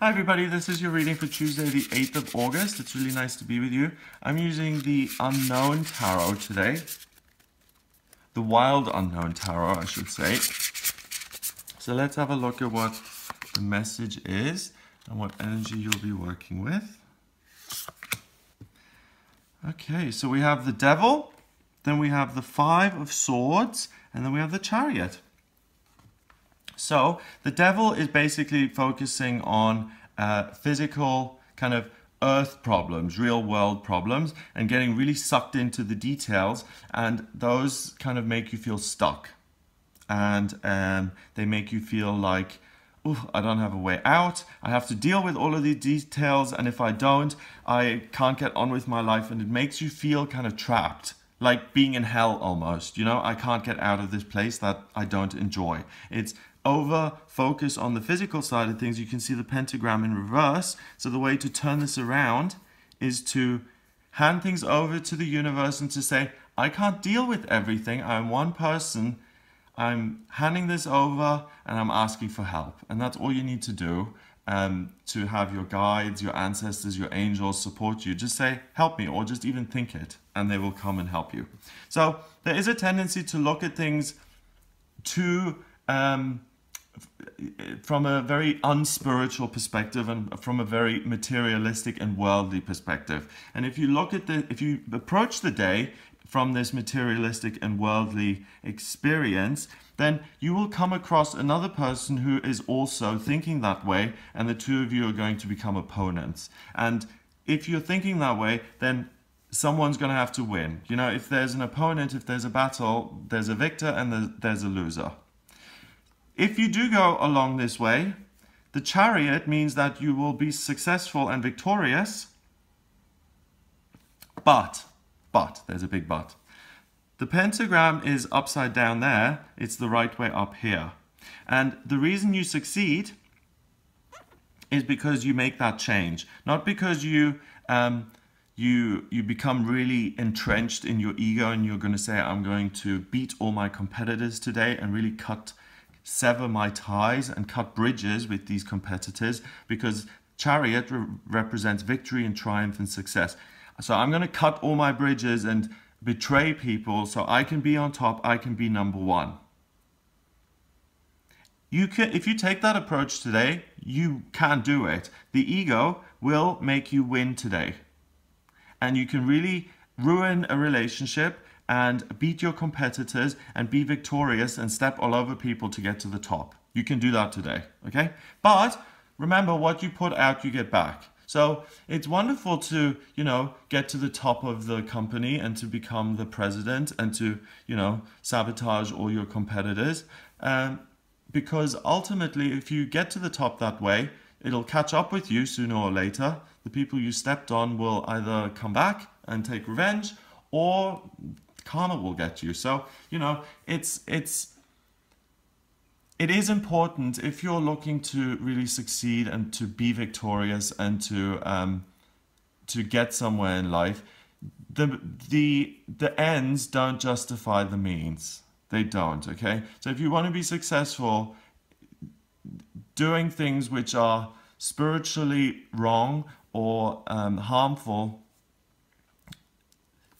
Hi everybody, this is your reading for Tuesday the 8th of August. It's really nice to be with you. I'm using the Unknown Tarot today. The Wild Unknown Tarot, I should say. So let's have a look at what the message is and what energy you'll be working with. Okay, so we have the Devil, then we have the Five of Swords, and then we have the Chariot. So the Devil is basically focusing on physical kind of earth problems, real world problems, and getting really sucked into the details, and those kind of make you feel stuck. And they make you feel like, ooh, I don't have a way out. I have to deal with all of these details, and if I don't, I can't get on with my life, and it makes you feel kind of trapped. Like being in hell almost, you know, I can't get out of this place that I don't enjoy. It's over focus on the physical side of things. You can see the pentagram in reverse. So the way to turn this around is to hand things over to the universe and to say, I can't deal with everything. I'm one person. I'm handing this over and I'm asking for help. And that's all you need to do. To have your guides, your ancestors, your angels support you. Just say, help me, or just even think it, and they will come and help you. So there is a tendency to look at things from a very unspiritual perspective and from a very materialistic and worldly perspective. And if you approach the day from this materialistic and worldly experience, then you will come across another person who is also thinking that way, and the two of you are going to become opponents. And if you're thinking that way, then someone's going to have to win. You know, if there's an opponent, if there's a battle, there's a victor and there's a loser. If you do go along this way, the Chariot means that you will be successful and victorious, but, there's a big but. The pentagram is upside down there, it's the right way up here. And the reason you succeed is because you make that change, not because you become really entrenched in your ego and you're going to say, I'm going to beat all my competitors today and really sever my ties and cut bridges with these competitors, because Chariot represents victory and triumph and success. So I'm going to cut all my bridges and betray people so I can be on top, I can be number one. If you take that approach today, you can do it. The ego will make you win today. And you can really ruin a relationship and beat your competitors and be victorious and step all over people to get to the top. You can do that today, okay? But remember, what you put out, you get back. So it's wonderful to, you know, get to the top of the company and to become the president and to, you know, sabotage all your competitors. Because ultimately, if you get to the top that way, it'll catch up with you sooner or later. The people you stepped on will either come back and take revenge, or karma will get you. So, you know, it is important, if you're looking to really succeed and to be victorious and to get somewhere in life, the ends don't justify the means. They don't, okay? So if you want to be successful, doing things which are spiritually wrong or harmful,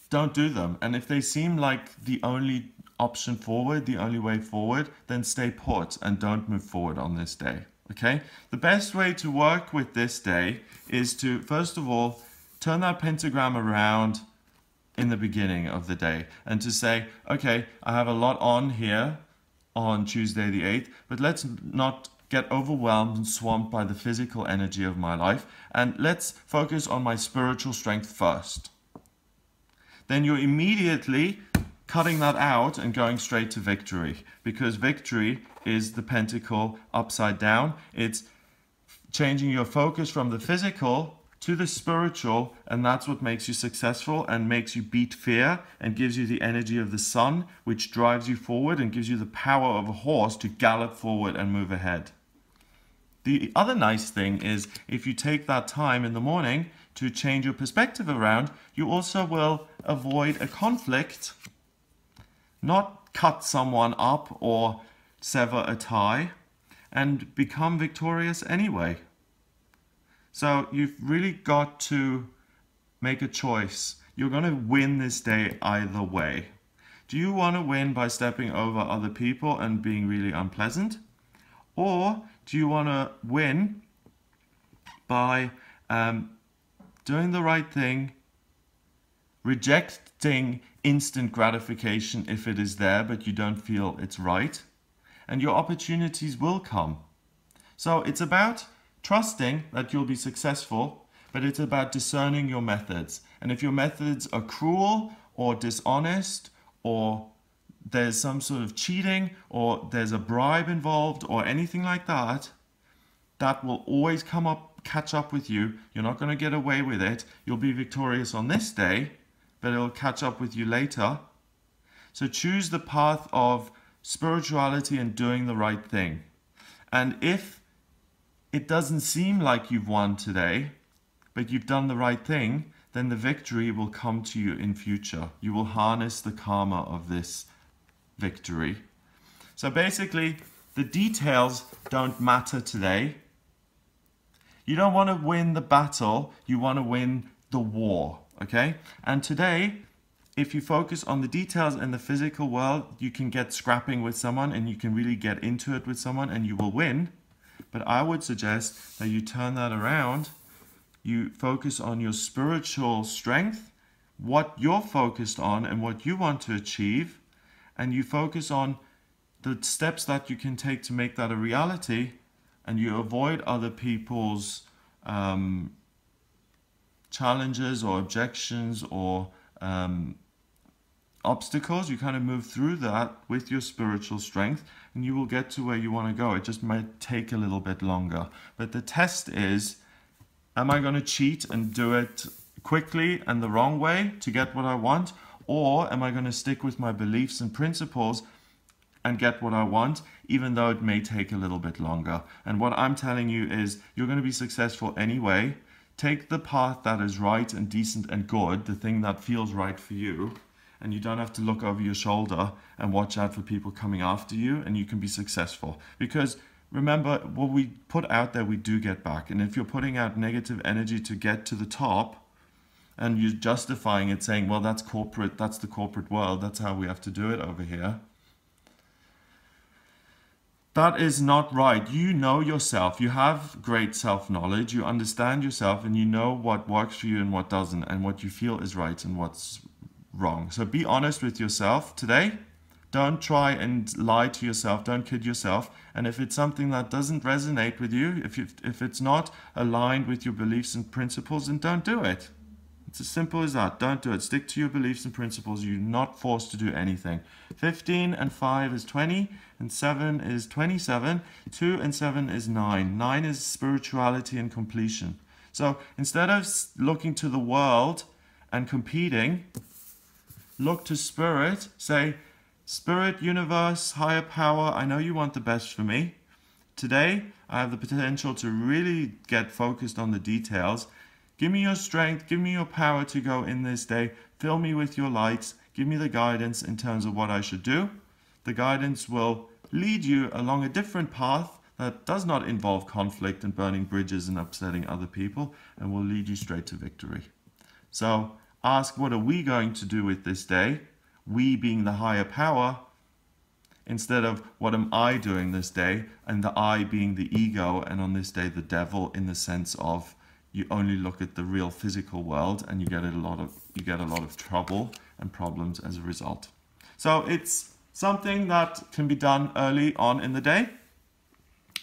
don't do them. And if they seem like the only option forward, the only way forward, then stay put and don't move forward on this day, okay? The best way to work with this day is to, first of all, turn that pentagram around in the beginning of the day and to say, okay, I have a lot on here on Tuesday the 8th, but let's not get overwhelmed and swamped by the physical energy of my life, and let's focus on my spiritual strength first. Then you're immediately cutting that out and going straight to victory, because victory is the pentacle upside down. It's changing your focus from the physical to the spiritual, and that's what makes you successful and makes you beat fear and gives you the energy of the sun, which drives you forward and gives you the power of a horse to gallop forward and move ahead. The other nice thing is, if you take that time in the morning to change your perspective around, you also will avoid a conflict, not cut someone up or sever a tie, and become victorious anyway. So you've really got to make a choice. You're going to win this day either way. Do you want to win by stepping over other people and being really unpleasant? Or do you want to win by doing the right thing, rejecting instant gratification if it is there but you don't feel it's right, and your opportunities will come? So it's about trusting that you'll be successful, but it's about discerning your methods. And if your methods are cruel or dishonest, or there's some sort of cheating, or there's a bribe involved, or anything like that, that will always catch up with you. You're not going to get away with it. You'll be victorious on this day, but it'll catch up with you later. So choose the path of spirituality and doing the right thing. And if it doesn't seem like you've won today, but you've done the right thing, then the victory will come to you in future. You will harness the karma of this victory. So basically, the details don't matter today. You don't want to win the battle, you want to win the war, okay? And today, if you focus on the details in the physical world, you can get scrapping with someone and you can really get into it with someone and you will win. But I would suggest that you turn that around. You focus on your spiritual strength, what you're focused on and what you want to achieve, and you focus on the steps that you can take to make that a reality, and you avoid other people's challenges or objections or obstacles. You kind of move through that with your spiritual strength and you will get to where you want to go. It just might take a little bit longer. But the test is, am I going to cheat and do it quickly and the wrong way to get what I want? Or am I going to stick with my beliefs and principles and get what I want, even though it may take a little bit longer? And what I'm telling you is you're going to be successful anyway. Take the path that is right and decent and good, the thing that feels right for you, and you don't have to look over your shoulder and watch out for people coming after you, and you can be successful. Because remember, what we put out there, we do get back. And if you're putting out negative energy to get to the top, and you're justifying it, saying, well, that's corporate, that's the corporate world, that's how we have to do it over here, that is not right. You know yourself. You have great self-knowledge. You understand yourself and you know what works for you and what doesn't, and what you feel is right and what's wrong. So be honest with yourself today. Don't try and lie to yourself. Don't kid yourself. And if it's something that doesn't resonate with you, if it's not aligned with your beliefs and principles, then don't do it. It's as simple as that. Don't do it. Stick to your beliefs and principles. You're not forced to do anything. 15 and 5 is 20, and 7 is 27. 2 and 7 is 9. 9 is spirituality and completion. So instead of looking to the world and competing, look to spirit. Say, Spirit, universe, higher power, I know you want the best for me. Today, I have the potential to really get focused on the details. Give me your strength, give me your power to go in this day. Fill me with your light. Give me the guidance in terms of what I should do. The guidance will lead you along a different path that does not involve conflict and burning bridges and upsetting other people, and will lead you straight to victory. So ask, what are we going to do with this day? We being the higher power, instead of what am I doing this day, and the I being the ego, and on this day the devil, in the sense of you only look at the real physical world and you get a lot of trouble and problems as a result. So it's something that can be done early on in the day,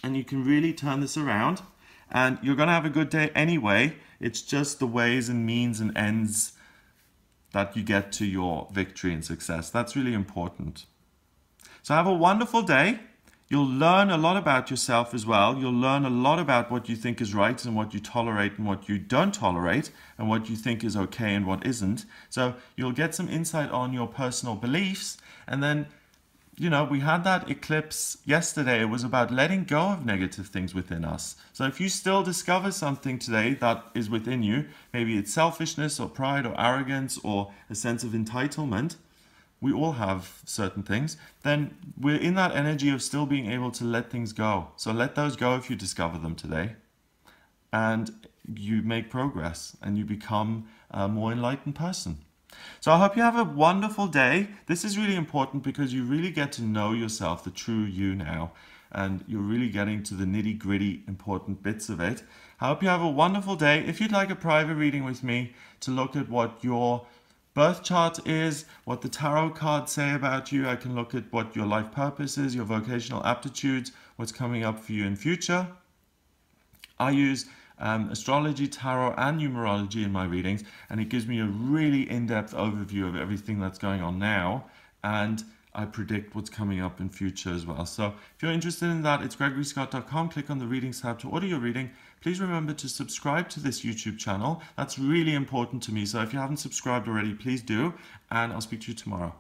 and you can really turn this around, and you're going to have a good day anyway. It's just the ways and means and ends that you get to your victory and success. That's really important. So have a wonderful day. You'll learn a lot about yourself as well. You'll learn a lot about what you think is right and what you tolerate and what you don't tolerate, and what you think is okay and what isn't. So you'll get some insight on your personal beliefs. And then, you know, we had that eclipse yesterday. It was about letting go of negative things within us. So if you still discover something today that is within you, maybe it's selfishness or pride or arrogance or a sense of entitlement, we all have certain things, then we're in that energy of still being able to let things go. So let those go if you discover them today. And you make progress and you become a more enlightened person. So I hope you have a wonderful day. This is really important because you really get to know yourself, the true you now, and you're really getting to the nitty-gritty important bits of it. I hope you have a wonderful day. If you'd like a private reading with me to look at what your birth chart is, what the tarot cards say about you, I can look at what your life purpose is, your vocational aptitudes, what's coming up for you in future. I use astrology, tarot, and numerology in my readings, and it gives me a really in-depth overview of everything that's going on now, and I predict what's coming up in future as well. So if you're interested in that, it's gregoryscott.com. Click on the readings tab to order your reading. Please remember to subscribe to this YouTube channel. That's really important to me. So if you haven't subscribed already, please do, and I'll speak to you tomorrow.